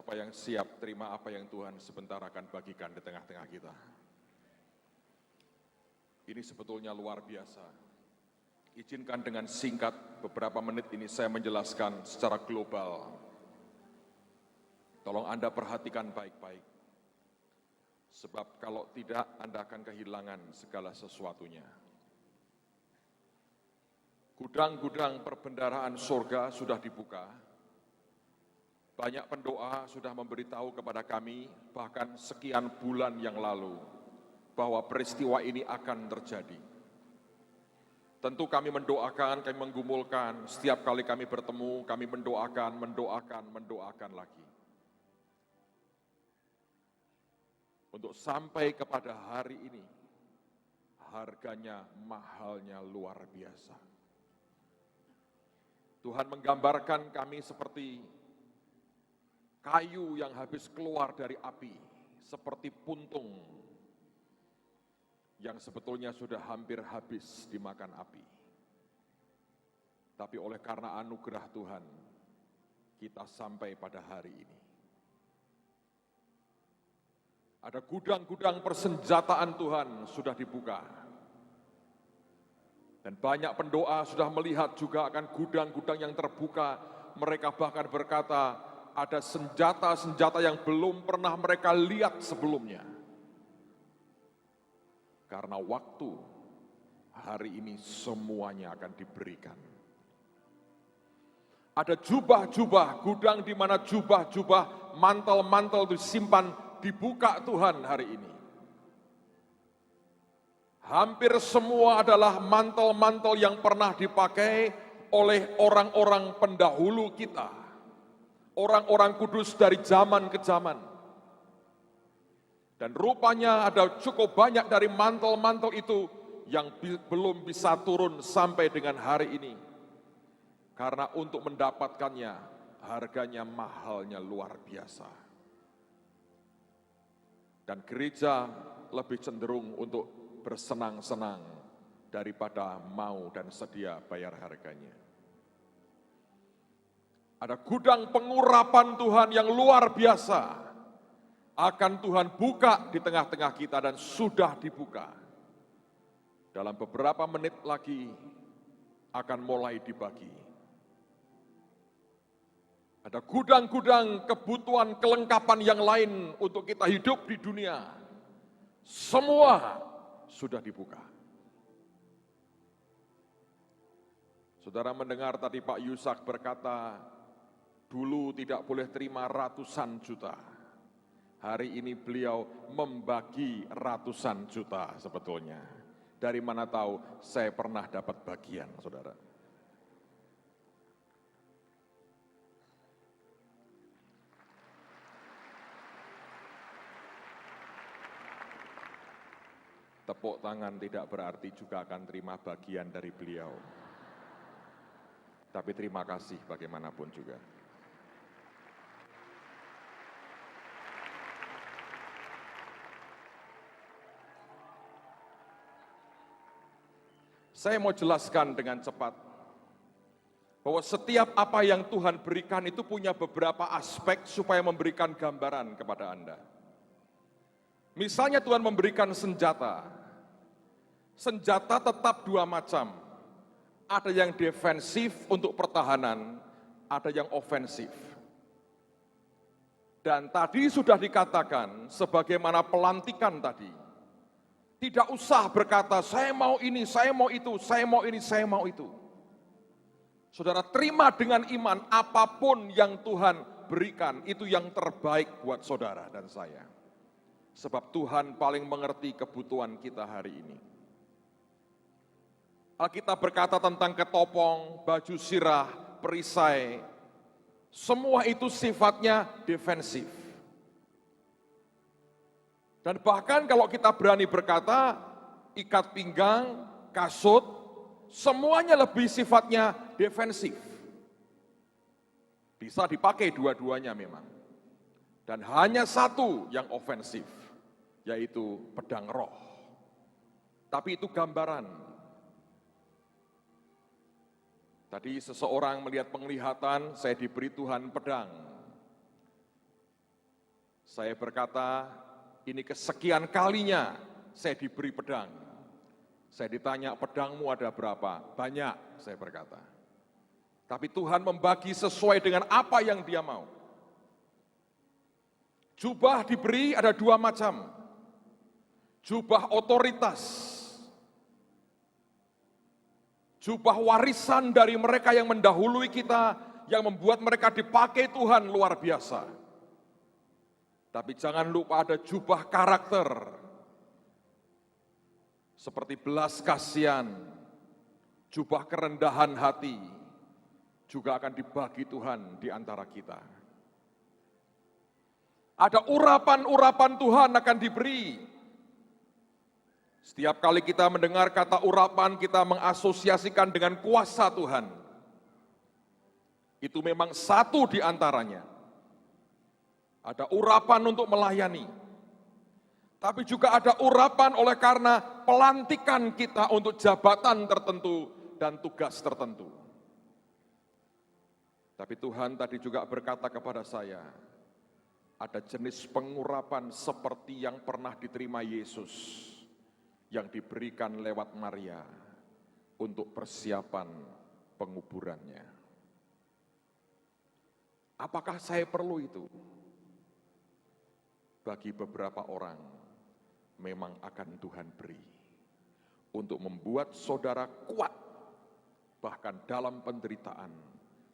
Siapa yang siap terima apa yang Tuhan sebentar akan bagikan di tengah-tengah kita? Ini sebetulnya luar biasa. Izinkan dengan singkat beberapa menit ini saya menjelaskan secara global. Tolong Anda perhatikan baik-baik. Sebab kalau tidak, Anda akan kehilangan segala sesuatunya. Gudang-gudang perbendaharaan surga sudah dibuka. Banyak pendoa sudah memberitahu kepada kami, bahkan sekian bulan yang lalu, bahwa peristiwa ini akan terjadi. Tentu kami mendoakan, kami menggumulkan, setiap kali kami bertemu, kami mendoakan lagi. Untuk sampai kepada hari ini, harganya mahalnya luar biasa. Tuhan menggambarkan kami seperti kayu yang habis keluar dari api, seperti puntung yang sebetulnya sudah hampir habis dimakan api. Tapi oleh karena anugerah Tuhan, kita sampai pada hari ini. Ada gudang-gudang persenjataan Tuhan sudah dibuka. Dan banyak pendoa sudah melihat juga akan gudang-gudang yang terbuka. Mereka bahkan berkata, ada senjata-senjata yang belum pernah mereka lihat sebelumnya. Karena waktu hari ini semuanya akan diberikan. Ada jubah-jubah, gudang di mana jubah-jubah, mantel-mantel disimpan, dibuka Tuhan hari ini. Hampir semua adalah mantel-mantel yang pernah dipakai oleh orang-orang pendahulu kita. Orang-orang kudus dari zaman ke zaman. Dan rupanya ada cukup banyak dari mantel-mantel itu yang belum bisa turun sampai dengan hari ini. Karena untuk mendapatkannya, harganya mahalnya luar biasa. Dan gereja lebih cenderung untuk bersenang-senang daripada mau dan sedia bayar harganya. Ada gudang pengurapan Tuhan yang luar biasa. Akan Tuhan buka di tengah-tengah kita dan sudah dibuka. Dalam beberapa menit lagi akan mulai dibagi. Ada gudang-gudang kebutuhan kelengkapan yang lain untuk kita hidup di dunia. Semua sudah dibuka. Saudara mendengar tadi Pak Yusak berkata, dulu tidak boleh terima ratusan juta. Hari ini beliau membagi ratusan juta sebetulnya. Dari mana tahu saya pernah dapat bagian, saudara. Tepuk tangan tidak berarti juga akan terima bagian dari beliau. Tapi terima kasih bagaimanapun juga. Saya mau jelaskan dengan cepat bahwa setiap apa yang Tuhan berikan itu punya beberapa aspek supaya memberikan gambaran kepada Anda. Misalnya Tuhan memberikan senjata. Senjata tetap dua macam. Ada yang defensif untuk pertahanan, ada yang ofensif. Dan tadi sudah dikatakan sebagaimana pelantikan tadi. Tidak usah berkata, saya mau ini, saya mau itu, saya mau ini, saya mau itu. Saudara terima dengan iman apapun yang Tuhan berikan, itu yang terbaik buat saudara dan saya. Sebab Tuhan paling mengerti kebutuhan kita hari ini. Alkitab berkata tentang ketopong, baju sirah, perisai, semua itu sifatnya defensif. Dan bahkan kalau kita berani berkata, ikat pinggang, kasut, semuanya lebih sifatnya defensif. Bisa dipakai dua-duanya memang. Dan hanya satu yang ofensif, yaitu pedang roh. Tapi itu gambaran. Tadi seseorang melihat penglihatan, saya diberi Tuhan pedang. Saya berkata, ini kesekian kalinya saya diberi pedang. Saya ditanya, pedangmu ada berapa? Banyak, saya berkata. Tapi Tuhan membagi sesuai dengan apa yang Dia mau. Jubah diberi ada 2 macam. Jubah otoritas. Jubah warisan dari mereka yang mendahului kita, yang membuat mereka dipakai Tuhan luar biasa. Tapi jangan lupa ada jubah karakter. Seperti belas kasihan, jubah kerendahan hati, juga akan dibagi Tuhan di antara kita. Ada urapan-urapan Tuhan akan diberi. Setiap kali kita mendengar kata urapan, kita mengasosiasikan dengan kuasa Tuhan. Itu memang satu di antaranya. Ada urapan untuk melayani. Tapi juga ada urapan oleh karena pelantikan kita untuk jabatan tertentu dan tugas tertentu. Tapi Tuhan tadi juga berkata kepada saya, ada jenis pengurapan seperti yang pernah diterima Yesus, yang diberikan lewat Maria untuk persiapan penguburannya. Apakah saya perlu itu? Bagi beberapa orang, memang akan Tuhan beri untuk membuat saudara kuat, bahkan dalam penderitaan,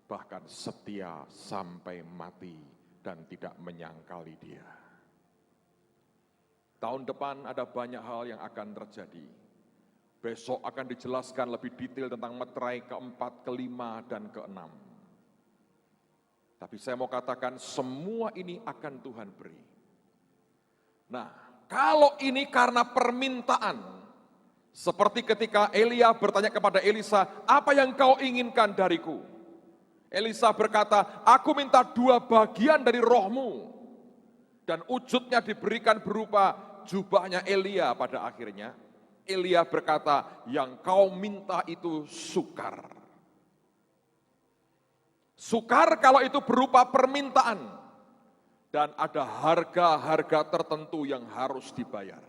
bahkan setia sampai mati dan tidak menyangkali Dia. Tahun depan ada banyak hal yang akan terjadi. Besok akan dijelaskan lebih detail tentang meterai keempat, kelima, dan keenam. Tapi saya mau katakan semua ini akan Tuhan beri. Nah, kalau ini karena permintaan, seperti ketika Elia bertanya kepada Elisa, apa yang kau inginkan dariku? Elisa berkata, aku minta 2 bagian dari rohmu. Dan wujudnya diberikan berupa jubahnya Elia pada akhirnya. Elia berkata, yang kau minta itu sukar. Sukar kalau itu berupa permintaan. Dan ada harga-harga tertentu yang harus dibayar.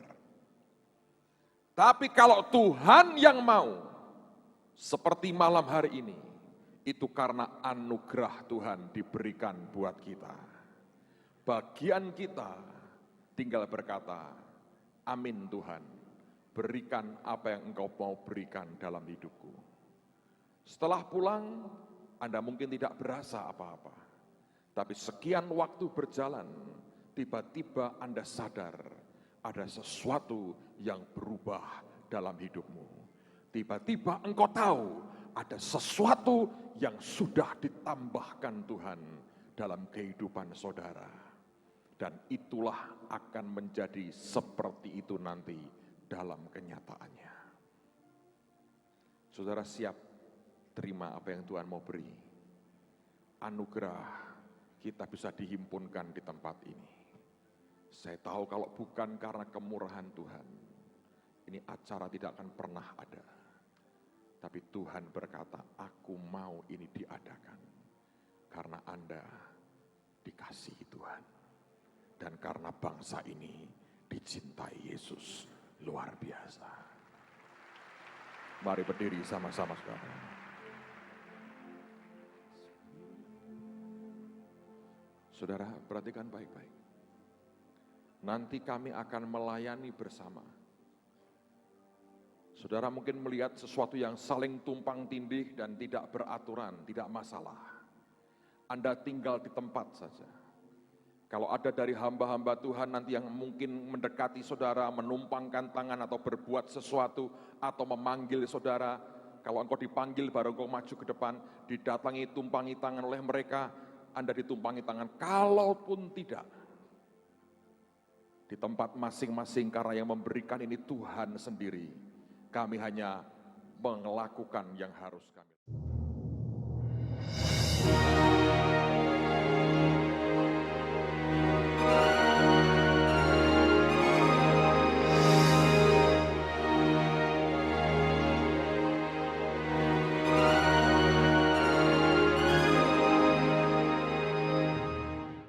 Tapi kalau Tuhan yang mau, seperti malam hari ini, itu karena anugerah Tuhan diberikan buat kita. Bagian kita tinggal berkata, amin Tuhan, berikan apa yang Engkau mau berikan dalam hidupku. Setelah pulang, Anda mungkin tidak berasa apa-apa. Tapi sekian waktu berjalan, tiba-tiba Anda sadar ada sesuatu yang berubah dalam hidupmu. Tiba-tiba engkau tahu ada sesuatu yang sudah ditambahkan Tuhan dalam kehidupan saudara. Dan itulah akan menjadi seperti itu nanti dalam kenyataannya. Saudara siap terima apa yang Tuhan mau beri? Anugerah kita bisa dihimpunkan di tempat ini. Saya tahu kalau bukan karena kemurahan Tuhan, ini acara tidak akan pernah ada. Tapi Tuhan berkata, aku mau ini diadakan. Karena Anda dikasihi Tuhan. Dan karena bangsa ini dicintai Yesus luar biasa. Mari berdiri sama-sama saudara. Saudara, perhatikan baik-baik. Nanti kami akan melayani bersama. Saudara mungkin melihat sesuatu yang saling tumpang tindih dan tidak beraturan, tidak masalah. Anda tinggal di tempat saja. Kalau ada dari hamba-hamba Tuhan nanti yang mungkin mendekati saudara, menumpangkan tangan atau berbuat sesuatu, atau memanggil saudara, kalau engkau dipanggil baru engkau maju ke depan, didatangi, tumpangi tangan oleh mereka, Anda ditumpangi tangan. Kalaupun tidak, di tempat masing-masing karena yang memberikan ini Tuhan sendiri. Kami hanya melakukan yang harus kami lakukan.